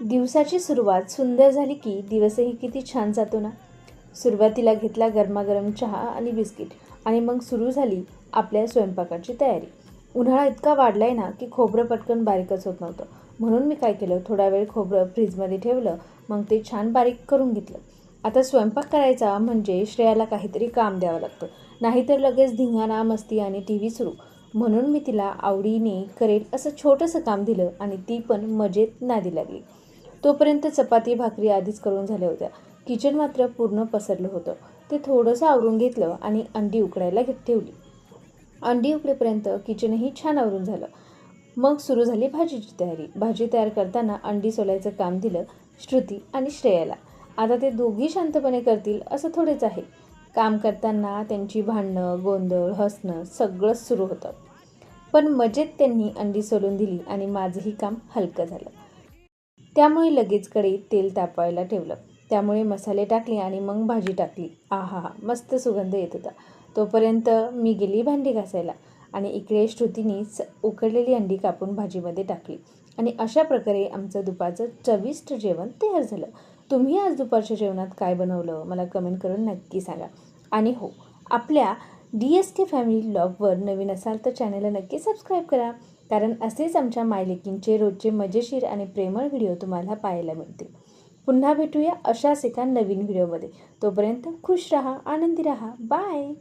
दिवसाची सुरुवात सुंदर झाली की दिवसही किती छान जातो ना. सुरुवातीला घेतला गरमागरम चहा आणि बिस्किट आणि मग सुरू झाली आपल्या स्वयंपाकाची तयारी. उन्हाळा इतका वाढलाय ना की खोबरं पटकन बारीकच होत नव्हतं. म्हणून मी काय केलं, थोडा वेळ खोबरं फ्रीजमध्ये ठेवलं, मग ते छान बारीक करून घेतलं. आता स्वयंपाक करायचा म्हणजे श्रेयाला काहीतरी काम द्यावं लागतं, नाहीतर लगेच धिंगाणा, मस्ती आणि टी व्ही सुरू. म्हणून मी तिला आवडीने करेल असं छोटंसं काम दिलं आणि ती पण मजेत नादी लागली. तोपर्यंत चपाती भाकरी आधीच करून झाल्या होत्या. किचन मात्र पूर्ण पसरलं होतं. ते थोडंसं आवरून घेतलं आणि अंडी उकडायला ठेवली. अंडी उकडेपर्यंत किचनही छान आवरून झालं. मग सुरू झाली भाजीची तयारी. भाजी तयार करताना अंडी सोलायचं काम दिलं श्रुती आणि श्रेयाला. आता ते दोघी शांतपणे करतील असं थोडेच आहे. काम करताना त्यांची भांडणं, गोंधळ, हसणं सगळंच सुरू होतं. पण मजेत त्यांनी अंडी सोलून दिली आणि माझंही काम हलकं झालं. त्यामुळे लगेच कढईत तेल तापवायला ठेवलं. त्यामुळे मसाले टाकले आणि मग भाजी टाकली. आहा, मस्त सुगंध येत होता. तोपर्यंत मी गेली भांडी घासायला आणि इकडे श्रुतीने उकडलेली अंडी कापून भाजीमध्ये टाकली आणि अशा प्रकारे आमचं दुपारचं चविष्ट जेवण तयार झालं. तुम्ही आज दुपारच्या जेवणात काय बनवलं मला कमेंट करून नक्की सांगा. आणि हो, आपल्या DSK फॅमिली ब्लॉगवर नवीन असाल तर चॅनलला नक्की सबस्क्राईब करा, कारण असेच आमच्या मायलेकींचे रोजचे मजेशीर आणि प्रेमळ व्हिडिओ तुम्हाला पाहायला मिळतील. पुन्हा भेटूया अशाच एका नवीन व्हिडिओमध्ये. तोपर्यंत खुश राहा, आनंदी राहा. बाय.